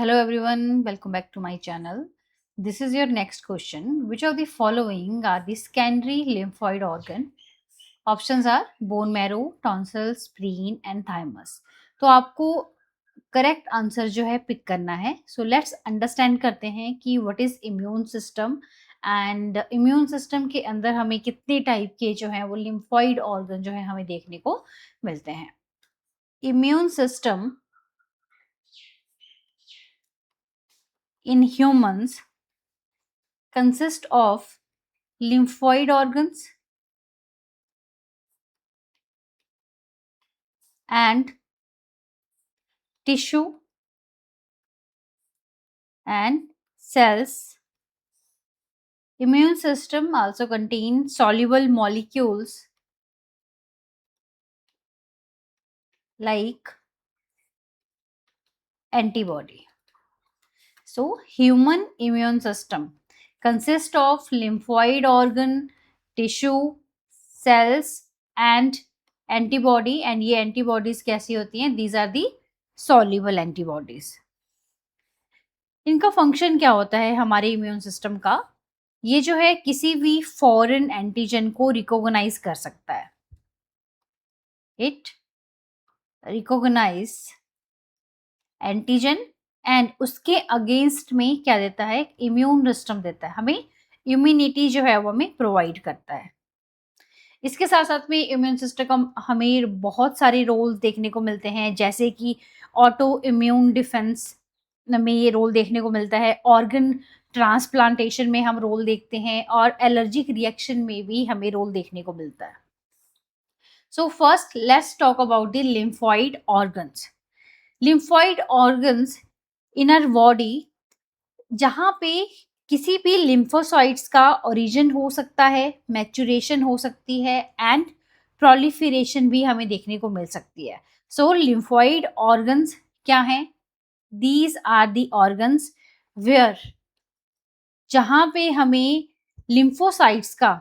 Hello everyone, welcome back to my channel. This is your next question. Which of the following are the secondary lymphoid organ? Options are bone marrow, tonsil, spleen and thymus. तो आपको correct answer जो है pick करना है. So let's understand करते हैं कि what is immune system and immune system के अंदर हमें कितने टाइप के जो है वो लिम्फॉइड ऑर्गन जो है हमें देखने को मिलते हैं. Immune system in humans consist of lymphoid organs and tissue and cells. Immune system also contains soluble molecules like antibody. So human immune system consists of lymphoid organ, tissue, cells and antibody. And ये antibodies कैसी होती हैं? These are the soluble antibodies. इनका function क्या होता है हमारे immune system का? ये जो है किसी भी फॉरेन एंटीजन को रिकॉग्नाइज कर सकता है. इट रिकॉग्नाइज एंटीजन एंड उसके अगेंस्ट में क्या देता है? इम्यून सिस्टम देता है, हमें इम्यूनिटी जो है वो हमें प्रोवाइड करता है. इसके साथ साथ में इम्यून सिस्टम का हमें बहुत सारे रोल देखने को मिलते हैं, जैसे कि ऑटो इम्यून डिफेंस में ये रोल देखने को मिलता है, ऑर्गन ट्रांसप्लांटेशन में हम रोल देखते हैं और एलर्जिक रिएक्शन में भी हमें रोल देखने को मिलता है. So first let's talk about the lymphoid organs. Lymphoid organs in our body जहाँ पे किसी भी लिम्फोसाइट्स का ओरिजिन हो सकता है, मैचुरेशन हो सकती है एंड प्रोलिफरेशन भी हमें देखने को मिल सकती है. सो लिम्फॉइड ऑर्गन्स क्या हैं? These are the organs where जहाँ पे हमें लिम्फोसाइट्स का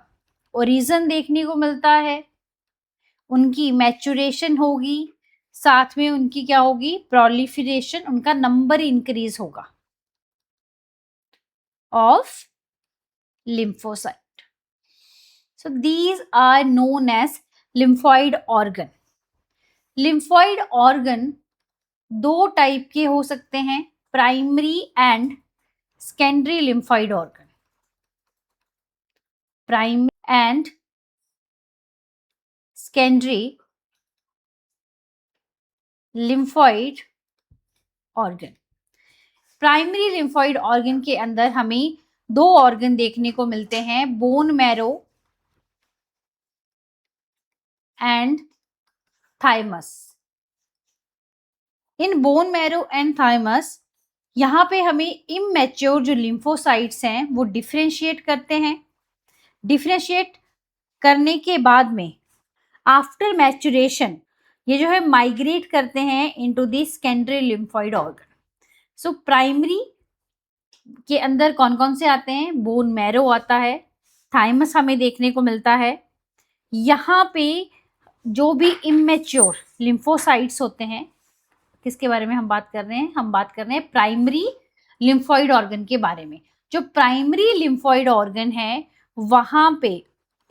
ओरिजिन देखने को मिलता है, उनकी मैचुरेशन होगी, साथ में उनकी क्या होगी? प्रोलिफरेशन, उनका नंबर इंक्रीज होगा of lymphocyte. So these are known as lymphoid organ. lymphoid organ दो टाइप के हो सकते हैं, primary and secondary lymphoid organ. Primary and secondary lymphoid organ. Primary lymphoid organ के अंदर हमें दो ऑर्गन देखने को मिलते हैं, bone marrow and thymus. In bone marrow and thymus यहाँ पे हमें इमैच्योर जो लिम्फोसाइट्स हैं वो डिफरेंशिएट करते हैं. डिफरेंशिएट करने के बाद में आफ्टर मैचुरेशन ये जो है माइग्रेट करते हैं into the secondary lymphoid organ. So primary के अंदर कौन कौन से आते हैं? बोन मैरो आता है, थाइमस हमें देखने को मिलता है. यहाँ पे जो भी इमैच्योर लिम्फोसाइट्स होते हैं, किसके बारे में हम बात कर रहे हैं? हम बात कर रहे हैं प्राइमरी लिम्फॉइड ऑर्गन के बारे में. जो प्राइमरी लिम्फॉइड ऑर्गन है वहां पे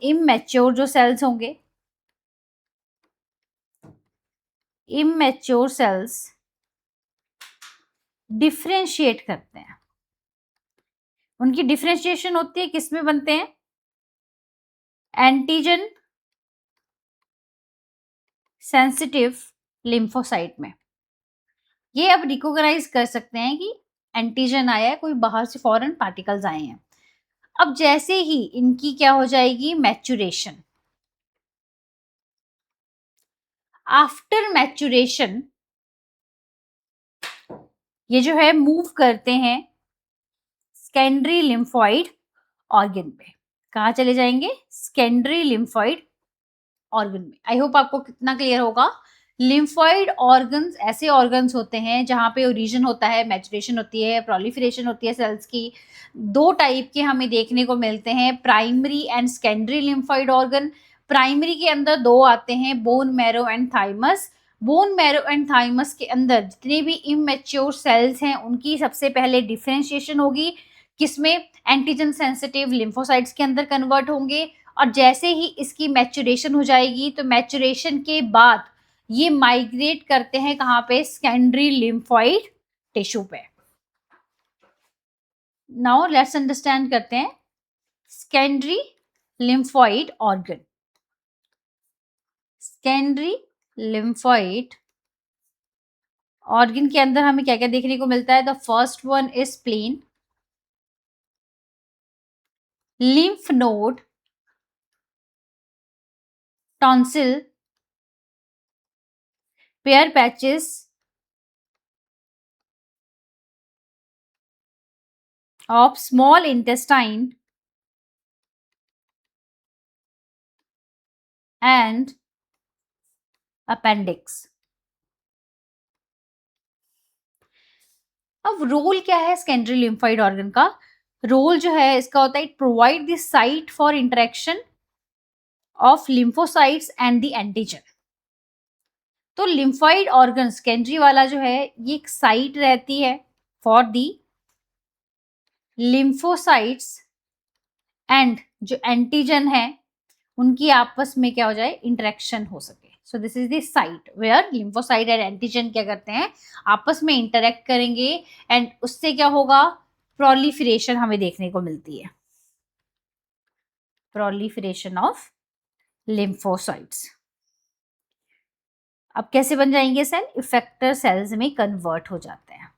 इमैच्योर जो सेल्स होंगे, इमैच्योर सेल्स डिफरेंशिएट करते हैं. उनकी डिफरेंशिएशन होती है, किसमें बनते हैं? एंटीजन सेंसिटिव लिम्फोसाइट में. ये अब रिकॉग्नाइज कर सकते हैं कि एंटीजन आया है, कोई बाहर से फॉरेन पार्टिकल्स आए हैं. अब जैसे ही इनकी क्या हो जाएगी? मैचुरेशन. आफ्टर मैचुरेशन ये जो है मूव करते हैं सेकेंडरी लिम्फॉइड ऑर्गन पे. कहाँ चले जाएंगे? सेकेंडरी लिम्फॉइड ऑर्गन में. आई होप आपको कितना क्लियर होगा. लिम्फॉइड ऑर्गन्स ऐसे ऑर्गन्स होते हैं जहाँ पे ओरिजिन होता है, मैचुरेशन होती है, प्रोलिफरेशन होती है सेल्स की. दो टाइप के हमें देखने को मिलते हैं, primary and secondary lymphoid organ. Primary के अंदर दो आते हैं, bone marrow and thymus. Bone marrow and thymus के अंदर जितने भी इमेच्योर सेल्स हैं उनकी सबसे पहले डिफरेंशिएशन होगी, किसमें, एंटीजन सेंसिटिव लिम्फोसाइट्स के अंदर कन्वर्ट होंगे, और जैसे ही इसकी मैच्योरेशन हो जाएगी तो मैच्योरेशन के बाद ये माइग्रेट करते हैं कहाँ पे, सेकेंडरी लिम्फोइड टिश्यू पे। नाउ लेट्स अंडरस्टैंड करते हैं secondary lymphoid organ. Secondary lymphoid organ के अंदर हमें क्या क्या देखने को मिलता है? The first one is spleen, lymph node, tonsil, pear patches of small intestine and appendix। अब रोल क्या है सेकेंडरी लिम्फोइड ऑर्गन का? रोल जो है इसका होता है it provide the site for interaction of lymphocytes and the antigen. तो लिम्फोइड ऑर्गन सेकेंडरी वाला जो है ये एक साइट रहती है फॉर दी लिम्फोसाइट्स एंड जो एंटीजन है उनकी आपस में क्या हो जाए, इंटरेक्शन हो सके। So this is the site where lymphocyte and antigen क्या करते हैं, आपस में इंटरेक्ट करेंगे एंड उससे क्या होगा, प्रोलिफरेशन हमें देखने को मिलती है, प्रोलिफरेशन ऑफ लिम्फोसाइट्स। अब कैसे बन जाएंगे सेल, इफेक्टर सेल्स में कन्वर्ट हो जाते हैं।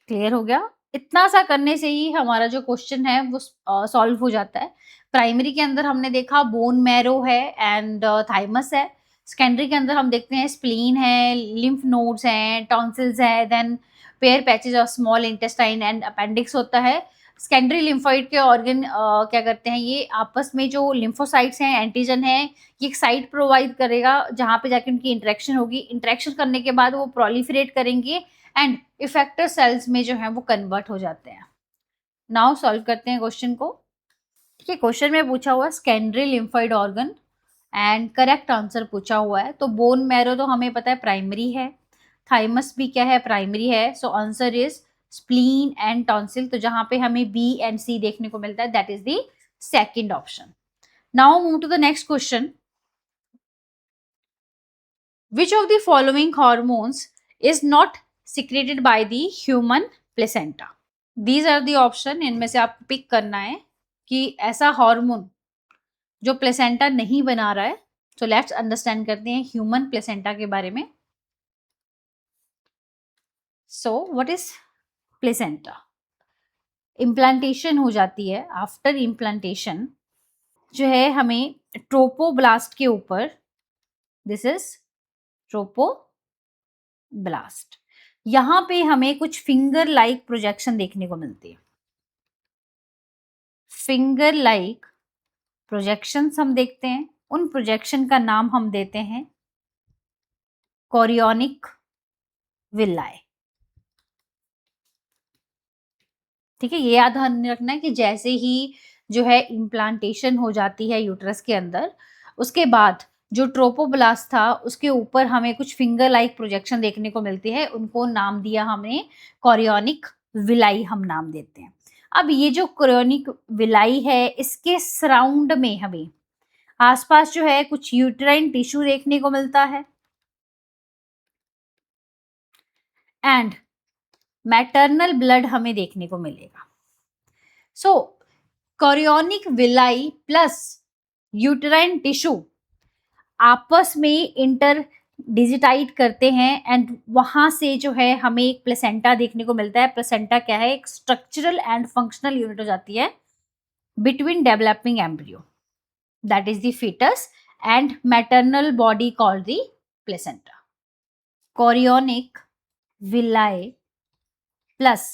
क्लियर हो गया? इतना सा करने से ही हमारा जो क्वेश्चन है वो सॉल्व हो जाता है। प्राइमरी के अंदर हमने देखा बोन मैरो है एंड थाइमस है। सेकेंडरी के अंदर हम देखते हैं स्प्लीन है, लिम्फ नोड्स हैं, टॉन्सिल्स है, then Peyer patches of small intestine and appendix होता है। सेकेंडरी लिम्फोइड के ऑर्गन क्या करते हैं, ये आपस में जो लिम्फोसाइट्स हैं, एंटीजन है, ये एक साइट प्रोवाइड करेगा जहाँ पे जाके उनकी इंटरेक्शन होगी। इंटरेक्शन करने के बाद वो प्रोलिफरेट करेंगे एंड इफेक्टर सेल्स में जो है वो कन्वर्ट हो जाते हैं। नाउ सॉल्व करते हैं क्वेश्चन को। ठीक है, क्वेश्चन में पूछा हुआ secondary lymphoid organ and correct answer पूछा हुआ है। तो बोन मैरो तो हमें पता है प्राइमरी है, थाइमस भी क्या है, प्राइमरी है। So answer is spleen and tonsil. तो जहां पे हमें बी एंड सी देखने को मिलता है that is the second option. Now move to the next question. Which of the following hormones is not secreted by the human placenta? These are the option। इनमें से आपको पिक करना है कि ऐसा हार्मोन जो प्लेसेंटा नहीं बना रहा है। तो लेट्स अंडरस्टैंड करते हैं ह्यूमन प्लेसेंटा के बारे में। So what is placenta? Implantation हो जाती है। आफ्टर इम्प्लांटेशन जो है हमें ट्रोपोब्लास्ट के ऊपर, दिस इज ट्रोपोब्लास्ट, यहां पे हमें कुछ फिंगर लाइक प्रोजेक्शन देखने को मिलती है। फिंगर लाइक प्रोजेक्शंस हम देखते हैं, उन प्रोजेक्शन का नाम हम देते हैं कोरियोनिक विलाय। ठीक है, ये याद रखना है कि जैसे ही जो है इम्प्लांटेशन हो जाती है यूट्रस के अंदर, उसके बाद जो ट्रोपोब्लास्ट था उसके ऊपर हमें कुछ फिंगर लाइक प्रोजेक्शन देखने को मिलती है, उनको नाम दिया हमने कोरियोनिक विलाई, हम नाम देते हैं। अब ये जो कोरियोनिक विलाई है इसके सराउंड में हमें आसपास जो है कुछ यूट्राइन टिश्यू देखने को मिलता है एंड मैटरनल ब्लड हमें देखने को मिलेगा। So chorionic villi plus uterine tissue आपस में इंटर डिजिटाइट करते हैं एंड वहां से जो है हमें एक प्लेसेंटा देखने को मिलता है। प्लेसेंटा क्या है, एक स्ट्रक्चरल एंड फंक्शनल यूनिट हो जाती है between developing embryo, that is the foetus, and maternal body called the placenta. Chorionic villi plus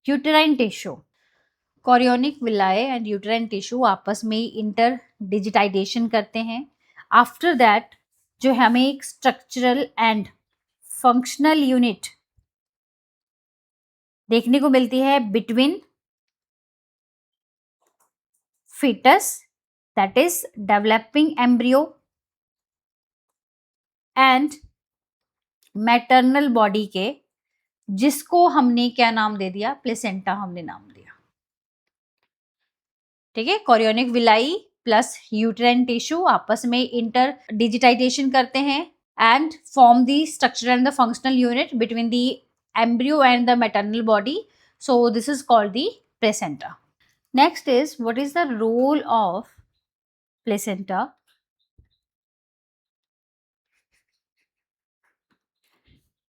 uterine tissue, chorionic villi and uterine tissue आपस में इंटर डिजिटाइजेशन करते हैं। आफ्टर दैट जो हमें एक स्ट्रक्चरल एंड फंक्शनल यूनिट देखने को मिलती है between foetus, that is developing embryo and maternal body के, जिसको हमने क्या नाम दे दिया, प्लेसेंटा हमने नाम दिया। ठीक है, chorionic villi plus uterine tissue आपस में इंटर डिजिटाइजेशन करते हैं and form the structure and the functional unit between the embryo and the maternal body. So this is called the placenta. Next is, what is the role of placenta?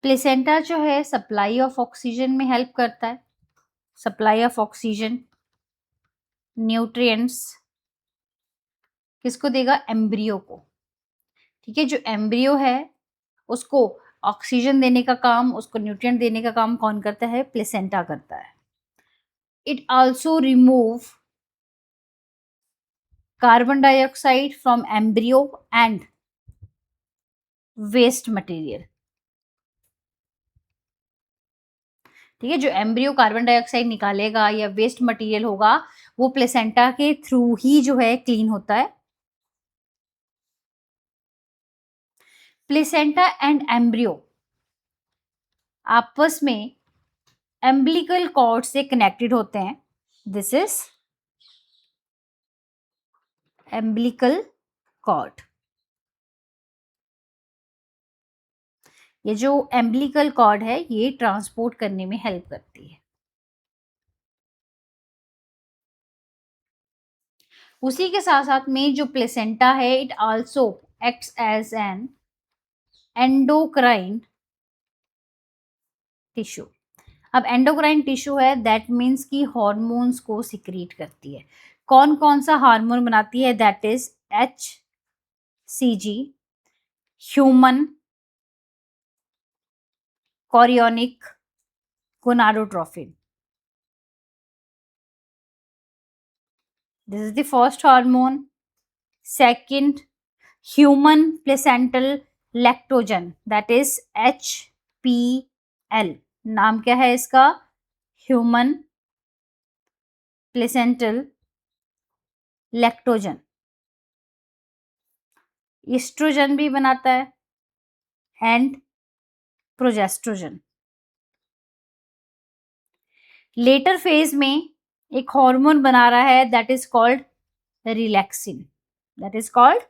Placenta जो है supply of oxygen में help करता है, supply of oxygen, nutrients किसको देगा, embryo को। ठीक है, जो एम्ब्रियो है उसको ऑक्सीजन देने का काम, उसको न्यूट्रिएंट देने का काम कौन करता है, प्लेसेंटा करता है। It also remove carbon dioxide from embryo and waste material. ठीक है, जो एम्ब्रियो कार्बन डाइऑक्साइड निकालेगा या वेस्ट मटेरियल होगा वो प्लेसेंटा के थ्रू ही जो है क्लीन होता है। प्लेसेंटा एंड एम्ब्रियो आपस में एम्बिलिकल कॉर्ड से कनेक्टेड होते हैं। This is umbilical cord. ये जो एम्बिलिकल कॉर्ड है ये ट्रांसपोर्ट करने में हेल्प करती है। उसी के साथ साथ में जो प्लेसेंटा है it also acts as an endocrine tissue. अब एंडोक्राइन टिश्यू है दैट मीन्स कि हॉर्मोन्स को सिक्रीट करती है। कौन कौन सा हार्मोन बनाती है, that is HCG, human chorionic gonadotropin. This is the first hormone. Second, human placental lactogen, that is HPL। नाम क्या है इसका, ह्यूमन प्लेसेंटल लैक्टोजन। ईस्ट्रोजन भी बनाता है एंड प्रोजेस्ट्रोजन। लेटर फेज में एक हार्मोन बना रहा है that is called relaxin. That is called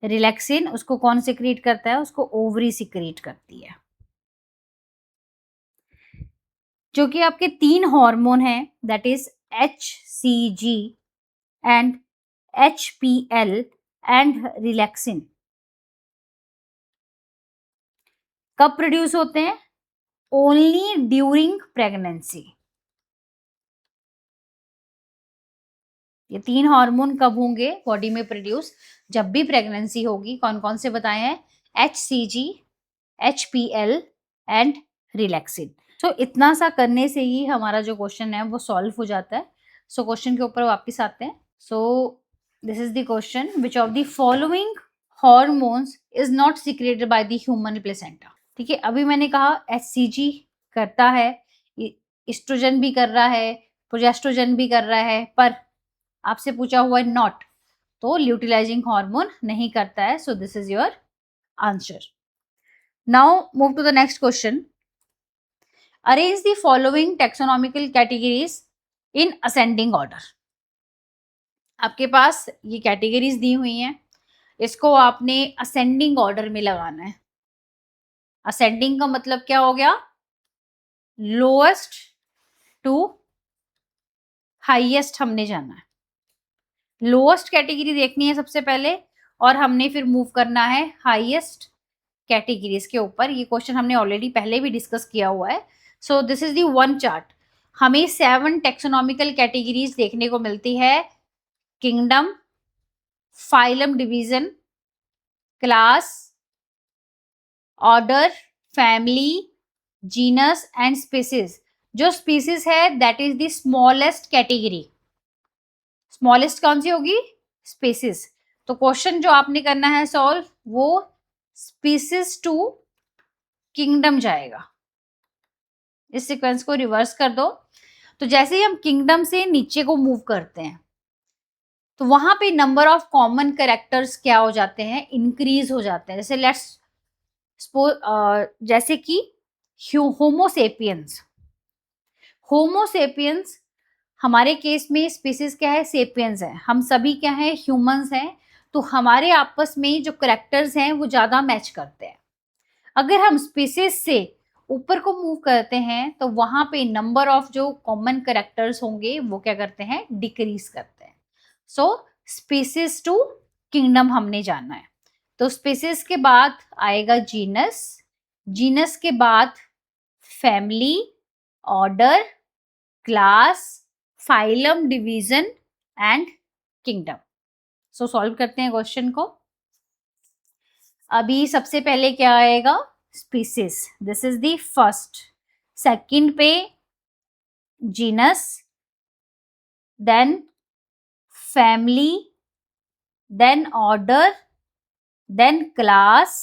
relaxin. उसको कौन सिक्रीट करता है, उसको ओवरी सिक्रीट करती है। जो कि आपके तीन हार्मोन हैं that is HCG and HPL and relaxin. कब प्रोड्यूस होते हैं, ओनली ड्यूरिंग प्रेगनेंसी। ये तीन हार्मोन कब होंगे बॉडी में प्रोड्यूस, जब भी प्रेगनेंसी होगी। कौन कौन से बताए हैं, HCG, HPL एंड रिलैक्सिन। सो इतना सा करने से ही हमारा जो क्वेश्चन है वो सॉल्व हो जाता है। सो क्वेश्चन के ऊपर वापस आते हैं। सो this is the question, which of the following hormones is not secreted by the human placenta. ठीक है, अभी मैंने कहा HCG करता है, एस्ट्रोजन भी कर रहा है, प्रोजेस्ट्रोजन भी कर रहा है, पर आपसे पूछा हुआ है नॉट, तो ल्यूटिलाइजिंग हार्मोन नहीं करता है। So this is your answer. Now move to the next question. Arrange the following taxonomical categories in ascending order. आपके पास ये कैटेगरीज दी हुई हैं, इसको आपने असेंडिंग ऑर्डर में लगाना है। असेंडिंग का मतलब क्या हो गया, लोएस्ट टू हाईएस्ट हमने जाना है। लोएस्ट कैटेगरी देखनी है सबसे पहले और हमने फिर मूव करना है हाईएस्ट कैटेगरीज के ऊपर। ये क्वेश्चन हमने ऑलरेडी पहले भी डिस्कस किया हुआ है। So this is the one chart. हमें 7 टेक्सोनॉमिकल कैटेगरीज देखने को मिलती है, kingdom, phylum division, class, order, family, genus and species. जो स्पीसीज है that is the smallest category. Smallest कौन सी होगी, स्पीसीज। तो क्वेश्चन जो आपने करना है सॉल्व, वो स्पीसीज टू किंगडम जाएगा। इस सीक्वेंस को रिवर्स कर दो। तो जैसे ही हम किंगडम से नीचे को मूव करते हैं, तो वहां पे नंबर ऑफ कॉमन कैरेक्टर्स क्या हो जाते हैं, इंक्रीज हो जाते हैं। जैसे लेट्स जैसे कि होमोसेपियंस, होमोसेपियंस हमारे केस में स्पीसीज क्या है, सेपियंस है, हम सभी क्या है, ह्यूमंस हैं। तो हमारे आपस में जो करेक्टर्स हैं वो ज्यादा मैच करते हैं। अगर हम स्पीसीज से ऊपर को मूव करते हैं तो वहां पे नंबर ऑफ जो कॉमन करेक्टर्स होंगे वो क्या करते हैं, डिक्रीज करते हैं। सो स्पीसीज टू किंगडम हमने जाना है। तो स्पीसीज के बाद आएगा जीनस, जीनस के बाद family, order, class, phylum, division and kingdom. So solve करते हैं क्वेश्चन को। अभी सबसे पहले क्या आएगा, species, this is the first. Second पे genus, then family, then order, then class,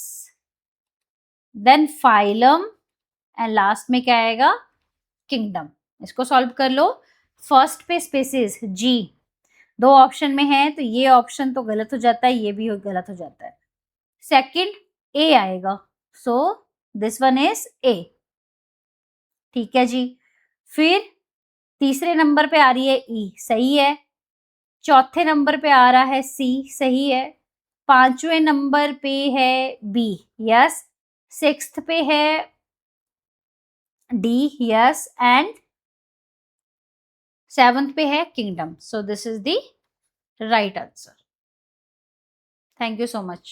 then phylum and last में क्या आएगा, किंगडम। इसको सॉल्व कर लो। फर्स्ट पे स्पीसीज जी, दो ऑप्शन में है तो ये ऑप्शन तो गलत हो जाता है, ये भी गलत हो जाता है। सेकंड ए आएगा, so this one is a. ठीक है जी। फिर तीसरे नंबर पे आ रही है ई, सही है। चौथे नंबर पे आ रहा है सी, सही है। पांचवें नंबर पे है बी, यस। सिक्स्थ पे है डी, यस। एंड सेवंथ पे है kingdom. So this is the right answer. Thank you so much.